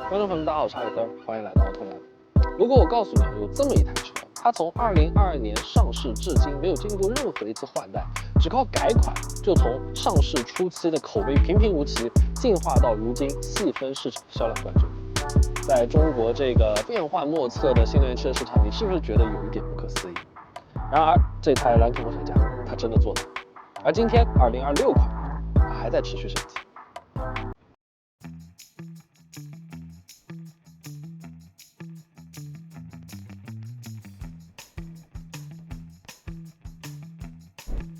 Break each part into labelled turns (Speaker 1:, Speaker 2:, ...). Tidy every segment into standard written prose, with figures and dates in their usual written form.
Speaker 1: 观众朋友们，大家好，我是艾德，欢迎来到奥特兰。如果我告诉你有这么一台车，它从2022年上市至今没有经历过任何一次换代，只靠改款就从上市初期的口碑平平无奇，进化到如今细分市场销量冠军。在中国这个变幻莫测的新能源车市场，你是不是觉得有一点不可思议？然而，这台蓝图梦想家它真的做到了。而今天2026款还在持续升级。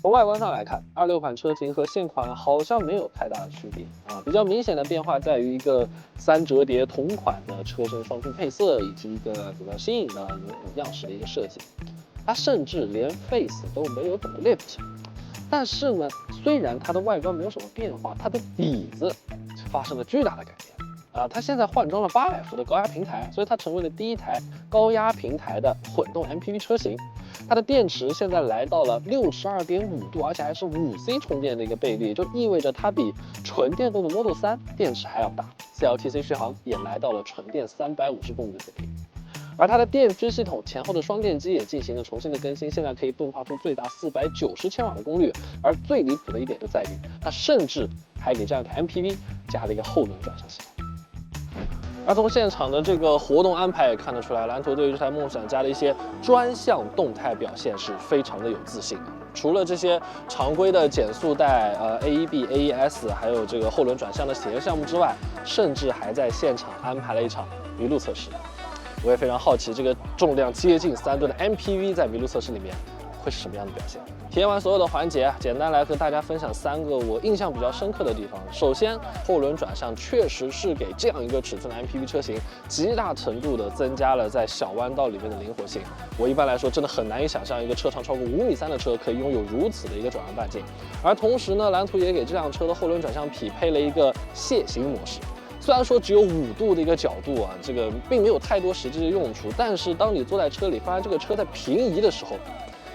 Speaker 1: 从外观上来看，26款车型和现款好像没有太大的区别啊。比较明显的变化在于一个3折叠同款的车身双拼配色，以及一个比较新颖的样式的一个设计。它甚至连 face 都没有怎么 lift， 但是呢，虽然它的外观没有什么变化，它的底子发生了巨大的改变。它现在换装了800伏的高压平台，所以它成为了第一台高压平台的混动 MPV 车型。它的电池现在来到了62.5度，而且还是5C 充电的一个倍率，就意味着它比纯电动的 Model 3电池还要大。CLTC 续航也来到了纯电350公里的水平。而它的电驱系统前后的双电机也进行了重新的更新，现在可以迸发出最大490千瓦的功率。而最离谱的一点就在于，它甚至还给这样一台 MPV 加了一个后轮转向系统。而从现场的这个活动安排也看得出来，蓝图对于这台梦想家的一些专项动态表现是非常的有自信的。除了这些常规的减速带、AEB、AES， 还有这个后轮转向的体验项目之外，甚至还在现场安排了一场麋鹿测试。我也非常好奇，这个重量接近3吨的 MPV 在麋鹿测试里面会是什么样的表现？体验完所有的环节，简单来和大家分享3个我印象比较深刻的地方。首先，后轮转向确实是给这样一个尺寸的 MPV 车型极大程度的增加了在小弯道里面的灵活性。我一般来说真的很难以想象一个车长超过5.3米的车可以拥有如此的一个转弯半径。而同时呢，蓝图也给这辆车的后轮转向匹配了一个楔形模式。虽然说只有5度的一个角度啊，这个并没有太多实际的用处，但是当你坐在车里，发现这个车在平移的时候，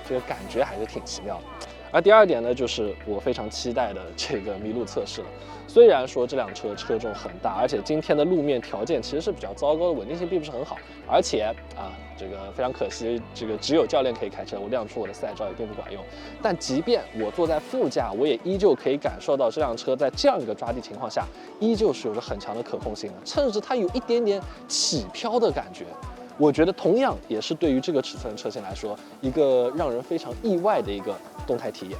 Speaker 1: 这个感觉还是挺奇妙的。而第二点呢，就是我非常期待的这个麋鹿测试了。虽然说这辆车车重很大，而且今天的路面条件其实是比较糟糕的，稳定性并不是很好，而且这个非常可惜，这个只有教练可以开车，我亮出我的赛照也并不管用。但即便我坐在副驾，我也依旧可以感受到这辆车在这样一个抓地情况下，依旧是有着很强的可控性的，甚至它有一点点起飘的感觉。我觉得同样也是对于这个尺寸的车型来说，一个让人非常意外的一个动态体验。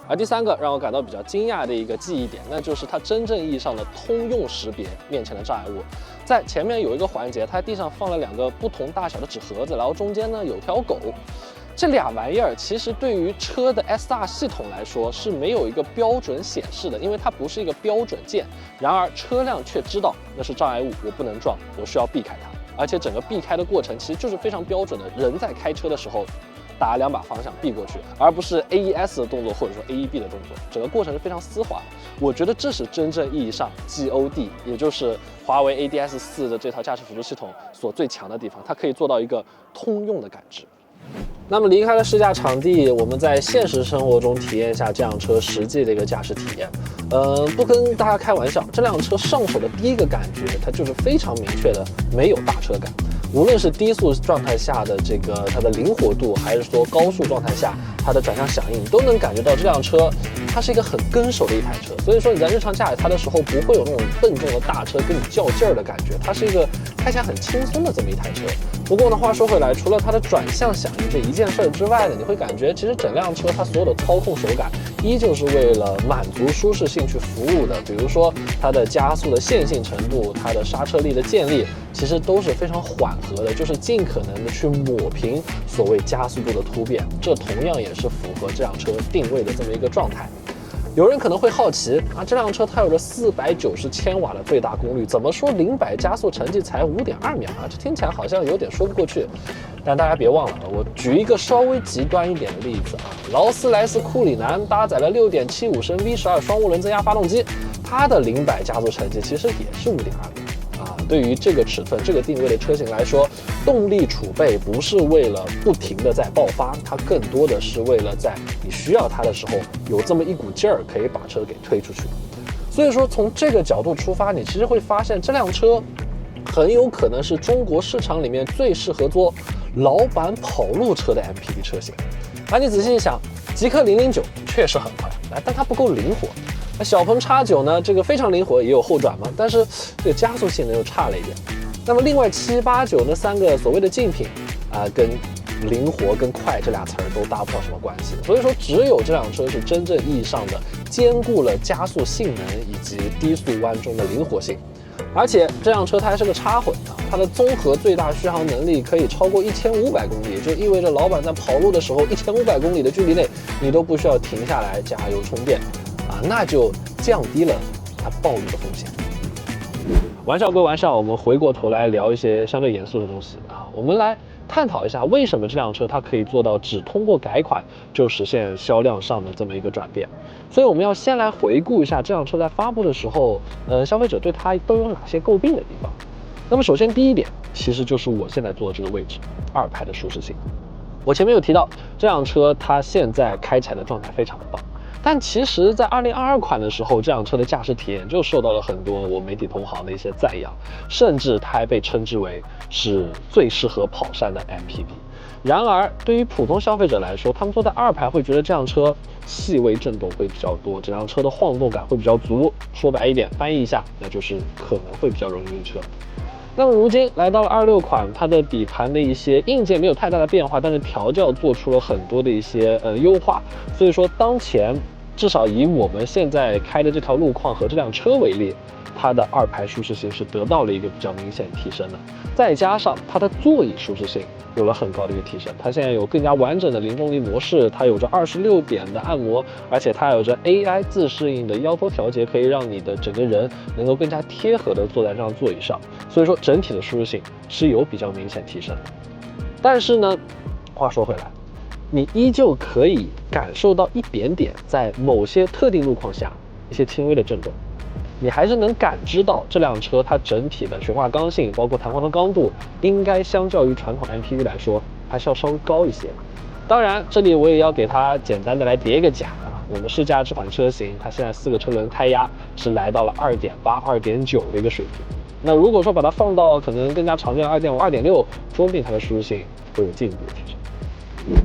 Speaker 1: 而第3个让我感到比较惊讶的一个记忆点，那就是它真正意义上的通用识别面前的障碍物。在前面有一个环节，它地上放了2个不同大小的纸盒子，然后中间呢有条狗。这俩玩意儿其实对于车的 SR 系统来说是没有一个标准显示的，因为它不是一个标准键。然而车辆却知道那是障碍物，我不能撞，我需要避开它。而且整个避开的过程其实就是非常标准的，人在开车的时候打2把方向避过去，而不是 AES 的动作或者说 AEB 的动作，整个过程是非常丝滑。我觉得这是真正意义上 GOD， 也就是华为 ADS4 的这套驾驶辅助系统所最强的地方，它可以做到一个通用的感知。那么离开了试驾场地，我们在现实生活中体验一下这辆车实际的一个驾驶体验。不跟大家开玩笑，这辆车上手的第一个感觉，它就是非常明确的没有大车感。无论是低速状态下的这个它的灵活度，还是说高速状态下它的转向响应，你都能感觉到这辆车它是一个很跟手的一台车。所以说你在日常驾驶它的时候，不会有那种笨重的大车跟你较劲儿的感觉，它是一个开起来很轻松的这么一台车。不过呢，话说回来，除了它的转向响应这一件事之外呢，你会感觉其实整辆车它所有的操控手感依旧是为了满足舒适性去服务的。比如说它的加速的线性程度，它的刹车力的建立，其实都是非常缓和的，就是尽可能的去抹平所谓加速度的突变。这同样也是符合这辆车定位的这么一个状态。有人可能会好奇这辆车它有着490千瓦的最大功率，怎么说0-100加速成绩才5.2秒这听起来好像有点说不过去。但大家别忘了，我举一个稍微极端一点的例子劳斯莱斯库里南搭载了6.75升 V12 双涡轮增压发动机，它的0-100加速成绩其实也是5.2秒。对于这个尺寸、这个定位的车型来说，动力储备不是为了不停的在爆发，它更多的是为了在你需要它的时候有这么一股劲儿可以把车给推出去。所以说从这个角度出发，你其实会发现这辆车很有可能是中国市场里面最适合做老板跑路车的 MPV 车型。你仔细一想，极氪009确实很快，但它不够灵活。那小鹏 X9呢，这个非常灵活，也有后转嘛，但是这个加速性能又差了一点。那么另外7、8、9那3个所谓的竞品跟灵活跟快这俩词儿都搭不上什么关系。所以说，只有这辆车是真正意义上的兼顾了加速性能以及低速弯中的灵活性。而且这辆车它还是个插混的，它的综合最大续航能力可以超过1500公里，也就意味着老板在跑路的时候，1500公里的距离内，你都不需要停下来加油充电那就降低了它暴露的风险。玩笑归玩笑，我们回过头来聊一些相对严肃的东西我们来探讨一下为什么这辆车它可以做到只通过改款就实现销量上的这么一个转变。所以我们要先来回顾一下这辆车在发布的时候，消费者对它都有哪些诟病的地方。那么首先第一点，其实就是我现在坐的这个位置，2排的舒适性。我前面有提到，这辆车它现在开起来的状态非常的棒。但其实，在2022款的时候，这辆车的驾驶体验就受到了很多我媒体同行的一些赞扬，甚至它还被称之为是最适合跑山的 MPV。然而，对于普通消费者来说，他们坐在2排会觉得这辆车细微震动会比较多，这辆车的晃动感会比较足。说白一点，翻译一下，那就是可能会比较容易晕车。那么如今来到了26款，它的底盘的一些硬件没有太大的变化，但是调教做出了很多的一些优化。所以说，当前至少以我们现在开的这条路况和这辆车为例，它的2排舒适性是得到了一个比较明显提升的。再加上它的座椅舒适性有了很高的一个提升，它现在有更加完整的零重力模式，它有着26点的按摩，而且它有着 AI 自适应的腰托调节，可以让你的整个人能够更加贴合的坐在这张座椅上。所以说整体的舒适性是有比较明显提升的。但是呢，话说回来，你依旧可以感受到一点点在某些特定路况下一些轻微的震动。你还是能感知到这辆车它整体的悬挂刚性，包括弹簧的刚度，应该相较于传统 MPV 来说还是要稍微高一些。当然，这里我也要给它简单的来叠一个甲我们试驾这款车型，它现在4个车轮胎压是来到了2.8、2.9的一个水平。那如果说把它放到可能更加常见的2.5、2.6，说不定它的舒适性会有进一步的提升。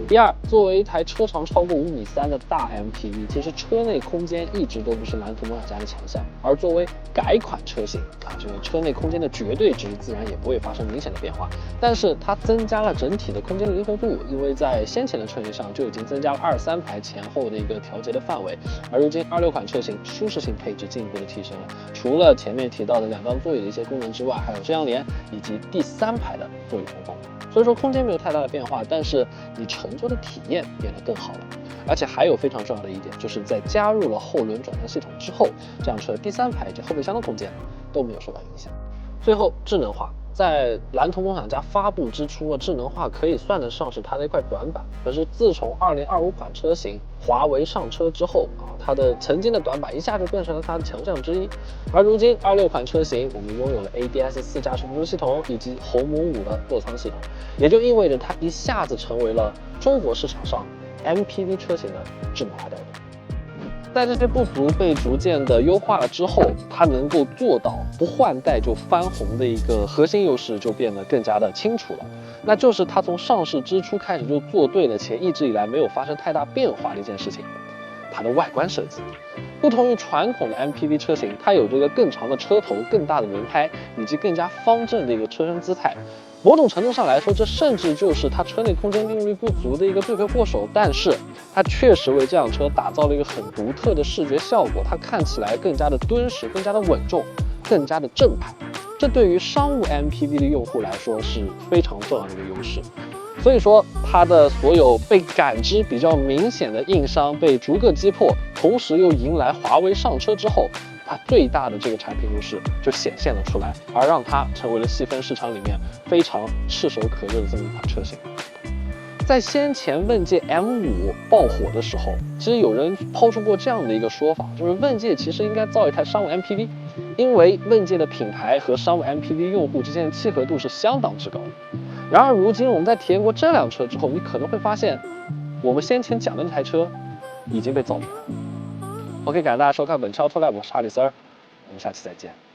Speaker 1: 第二，作为一台车长超过5.3米的大 MPV， 其实车内空间一直都不是蓝图梦想家的强项。而作为改款车型这个车内空间的绝对值自然也不会发生明显的变化，但是它增加了整体的空间的灵活度，因为在先前的车型上就已经增加了2、3排前后的一个调节的范围，而如今26款车型舒适性配置进一步的提升了，除了前面提到的2张座椅的一些功能之外，还有遮阳帘以及第3排的座椅通风。所以说空间没有太大的变化，但是你乘坐的体验变得更好了。而且还有非常重要的一点，就是在加入了后轮转向系统之后，这辆车第3排及后备箱的空间都没有受到影响。最后，智能化。在蓝图梦想家发布之初，智能化可以算得上是它的一块短板。可是自从2025款车型华为上车之后它的曾经的短板一下就变成了它的强项之一。而如今26款车型，我们拥有了 ADS 4驾驶辅助系统以及鸿蒙5的座舱系统，也就意味着它一下子成为了中国市场上 MPV 车型的智能化代表。在这些不足被逐渐的优化了之后，它能够做到不换代就翻红的一个核心优势就变得更加的清楚了，那就是它从上市之初开始就做对了且一直以来没有发生太大变化的一件事情，它的外观设计。不同于传统的 MPV 车型，它有这个更长的车头、更大的轮胎以及更加方正的一个车身姿态。某种程度上来说，这甚至就是它车内空间利用率不足的一个罪魁祸首，但是它确实为这辆车打造了一个很独特的视觉效果，它看起来更加的敦实、更加的稳重、更加的正派。这对于商务 MPV 的用户来说是非常重要的一个优势。所以说，它的所有被感知比较明显的硬伤被逐个击破，同时又迎来华为上车之后，它最大的这个产品优势就显现了出来，而让它成为了细分市场里面非常炙手可热的这么一款车型。在先前问界 M5 爆火的时候，其实有人抛出过这样的一个说法，就是问界其实应该造一台商务 MPV， 因为问界的品牌和商务 MPV 用户之间的契合度是相当之高的。然而如今我们在体验过这辆车之后，你可能会发现，我们先前讲的那台车已经被造出来了。OK， 感谢大家收看本期Auto Lab，我是哈里斯儿，我们下期再见。